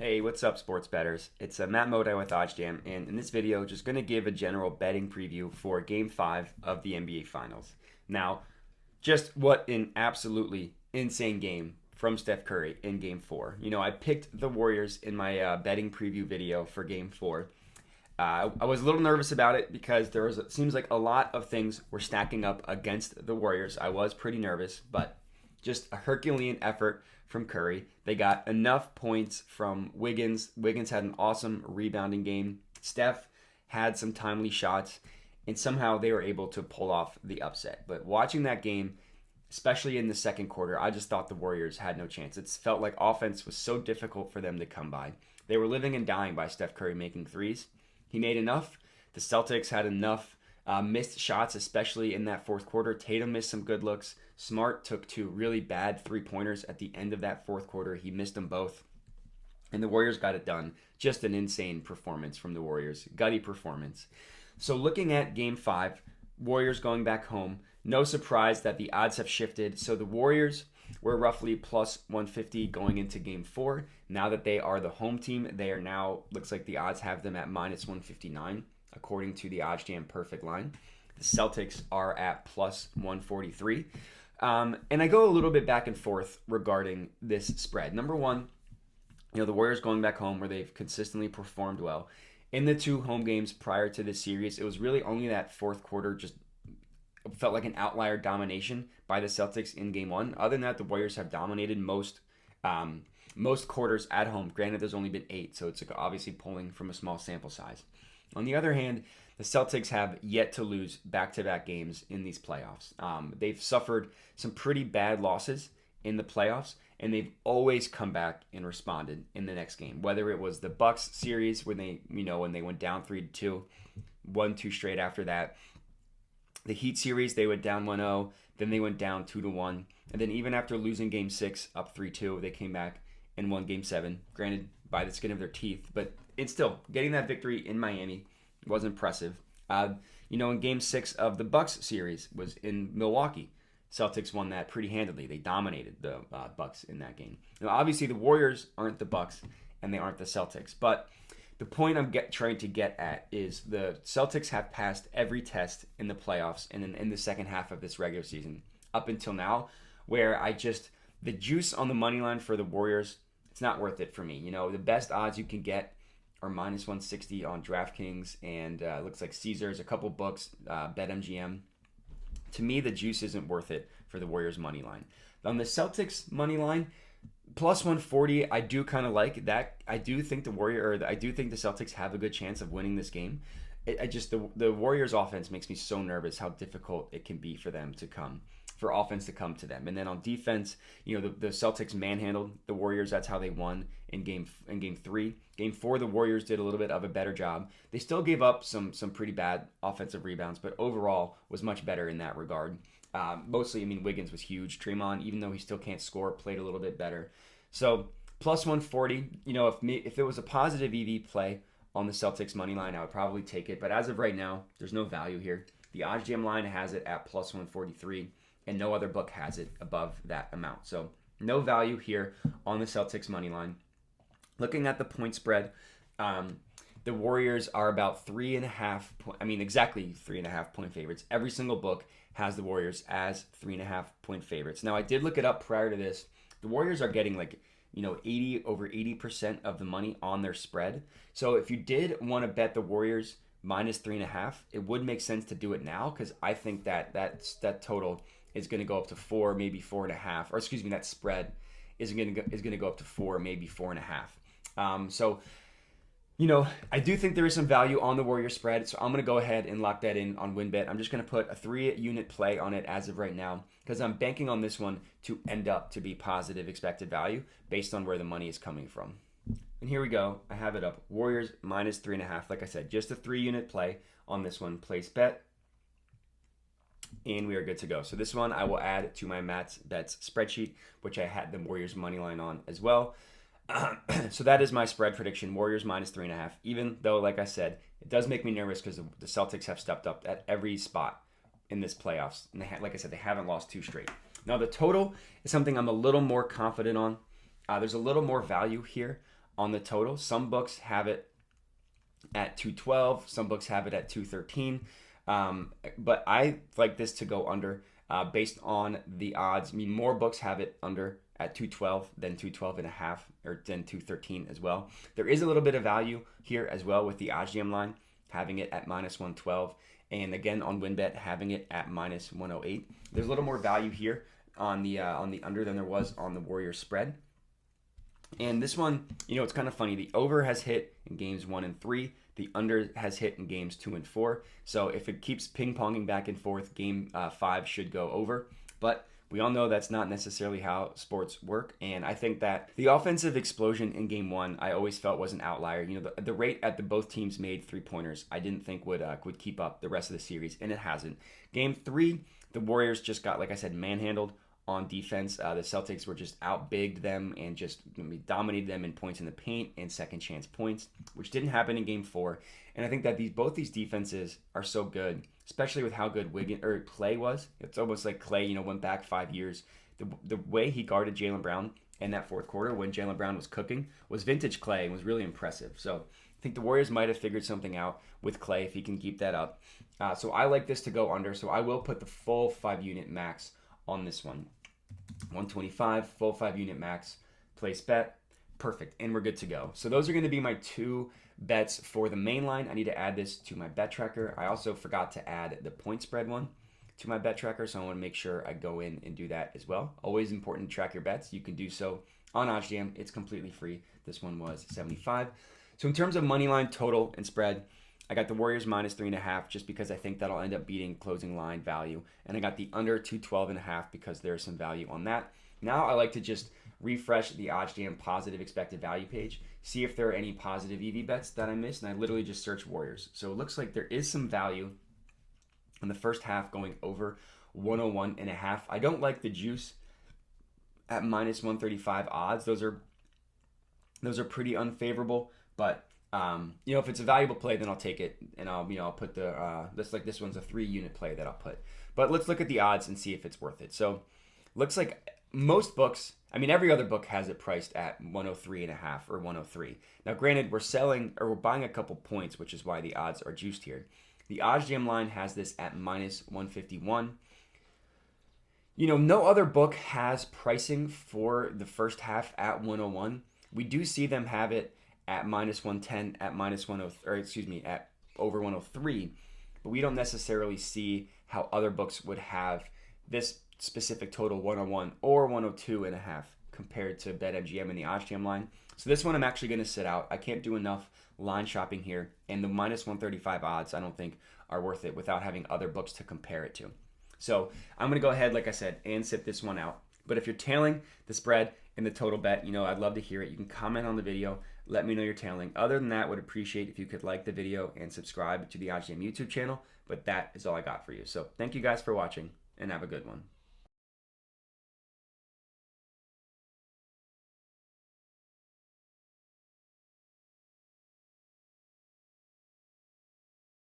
Hey, what's up, sports bettors? It's Matt Modi with OddsJam, and in this video, just going to give a general betting preview for Game 5 of the NBA Finals. Now, just what an absolutely insane game from Steph Curry in Game 4. I picked the Warriors in my betting preview video for Game 4. I was a little nervous about it because it seems like a lot of things were stacking up against the Warriors. I was pretty nervous, but just a Herculean effort from Curry. They got enough points from Wiggins. Wiggins had an awesome rebounding game. Steph had some timely shots, and somehow they were able to pull off the upset. But watching that game, especially in the second quarter, I just thought the Warriors had no chance. It felt like offense was so difficult for them to come by. They were living and dying by Steph Curry making threes. He made enough. The Celtics had enough missed shots, especially in that fourth quarter. Tatum missed some good looks. Smart took two really bad three-pointers at the end of that fourth quarter. He missed them both. And the Warriors got it done. Just an insane performance from the Warriors. Gutty performance. So looking at Game 5, Warriors going back home. No surprise that the odds have shifted. So the Warriors were roughly plus 150 going into Game 4. Now that they are the home team, they are now, looks like the odds have them at minus 159, according to the OddsJam Perfect line. The Celtics are at plus 143. And I go a little bit back and forth regarding this spread. Number one, the Warriors going back home where they've consistently performed well. In the two home games prior to this series, it was really only that fourth quarter just felt like an outlier domination by the Celtics in Game 1. Other than that, the Warriors have dominated most quarters at home. Granted, there's only been 8, so it's obviously pulling from a small sample size. On the other hand, the Celtics have yet to lose back-to-back games in these playoffs. They've suffered some pretty bad losses in the playoffs, and they've always come back and responded in the next game. Whether it was the Bucks series when they went down 3-2, won 2 straight after that. The Heat series, they went down 1-0, then they went down 2-1, and then even after losing Game 6 up 3-2, they came back and won Game 7. Granted, by the skin of their teeth, but it's still getting that victory in Miami was impressive. In Game 6 of the Bucks series was in Milwaukee. Celtics won that pretty handily. They dominated the Bucks in that game. Now, obviously, the Warriors aren't the Bucks and they aren't the Celtics, but the point I'm trying to get at is the Celtics have passed every test in the playoffs and in the second half of this regular season up until now, where the juice on the money line for the Warriors, it's not worth it for me. The best odds you can get are minus 160 on DraftKings and looks like Caesars, a couple books, BetMGM. To me, the juice isn't worth it for the Warriors money line. On the Celtics money line, plus 140, I do kind of like that. I do think the Celtics have a good chance of winning this game. The Warriors offense makes me so nervous how difficult it can be for offense to come to them. And then on defense, the Celtics manhandled the Warriors. That's how they won in game 3. Game 4, the Warriors did a little bit of a better job. They still gave up some pretty bad offensive rebounds, but overall was much better in that regard. Mostly, Wiggins was huge. Draymond, even though he still can't score, played a little bit better. So plus 140, if it was a positive EV play on the Celtics money line, I would probably take it. But as of right now, there's no value here. The OddsJam line has it at plus 143, and no other book has it above that amount. So no value here on the Celtics money line. Looking at the point spread, the Warriors are about exactly 3.5 point favorites. Every single book has the Warriors as 3.5 point favorites. Now, I did look it up prior to this. The Warriors are getting over 80% of the money on their spread. So if you did want to bet the Warriors minus 3.5, it would make sense to do it now because I think that total is going to go up to 4, maybe 4.5, or excuse me, that spread is going to go up to 4, maybe 4.5. So I do think there is some value on the Warrior spread, so I'm going to go ahead and lock that in on WinBet. I'm just going to put a 3-unit play on it as of right now because I'm banking on this one to end up to be positive expected value based on where the money is coming from. And here we go. I have it up. Warriors minus 3.5. Like I said, just a 3-unit play on this one. Place bet. And we are good to go. So this one I will add to my Matt's Bets spreadsheet, which I had the Warriors money line on as well. So that is my spread prediction, Warriors minus 3.5, even though, like I said, it does make me nervous because the Celtics have stepped up at every spot in this playoffs. And like I said, they haven't lost 2 straight. Now, the total is something I'm a little more confident on. There's a little more value here on the total. Some books have it at 212. Some books have it at 213. But I like this to go under based on the odds. I mean, more books have it under at 212 than 212 and a half, or than 213 as well. There is a little bit of value here as well with the OddsJam line having it at minus 112, and again on WinBet having it at minus 108. There's a little more value here on the under than there was on the Warriors spread. And this one, it's kind of funny. The over has hit in games 1 and 3. The under has hit in games 2 and 4. So if it keeps ping-ponging back and forth, game 5 should go over. But we all know that's not necessarily how sports work. And I think that the offensive explosion in game 1, I always felt was an outlier. The rate at both teams made three-pointers, I didn't think would keep up the rest of the series, and it hasn't. Game 3, the Warriors just got, like I said, manhandled on defense. The Celtics were just outbigged them and just dominated them in points in the paint and second chance points, which didn't happen in game 4. And I think that both these defenses are so good, especially with how good Clay was. It's almost like Clay, went back 5 years. The way he guarded Jaylen Brown in that fourth quarter when Jaylen Brown was cooking was vintage Clay and was really impressive. So I think the Warriors might have figured something out with Clay if he can keep that up. So I like this to go under. So I will put the full 5-unit max on this one. 125, full 5-unit max, place bet, perfect, and we're good to go. So those are going to be my 2 bets for the main line. I need to add this to my bet tracker. I also forgot to add the point spread one to my bet tracker, so I want to make sure I go in and do that as well. Always important to track your bets. You can do so on OddsJam. It's completely free. This one was 75. So in terms of money line, total, and spread, I got the Warriors minus 3.5 just because I think that'll end up beating closing line value. And I got the under 212.5 because there's some value on that. Now I like to just refresh the OddsJam positive expected value page, see if there are any positive EV bets that I missed, and I literally just search Warriors. So it looks like there is some value in the first half going over 101.5. I don't like the juice at minus 135 odds. Those are pretty unfavorable, but if it's a valuable play, then I'll take it, and I'll put this one's a 3-unit play that I'll put. But let's look at the odds and see if it's worth it. So looks like most books, every other book has it priced at 103.5 or 103. Now, granted, we're buying a couple points, which is why the odds are juiced here. The OddsJam line has this at minus 151. No other book has pricing for the first half at 101. We do see them have it at minus 110, at minus 103, at over 103, but we don't necessarily see how other books would have this specific total 101 or 102.5 compared to BetMGM and the OddsJam line. So this one I'm actually going to sit out. I can't do enough line shopping here, and the minus 135 odds I don't think are worth it without having other books to compare it to. So I'm going to go ahead, like I said, and sit this one out. But if you're tailing the spread and the total bet, I'd love to hear it. You can comment on the video. Let me know you're tailing. Other than that, would appreciate if you could like the video and subscribe to the OddsJam YouTube channel. But that is all I got for you. So thank you guys for watching, and have a good one.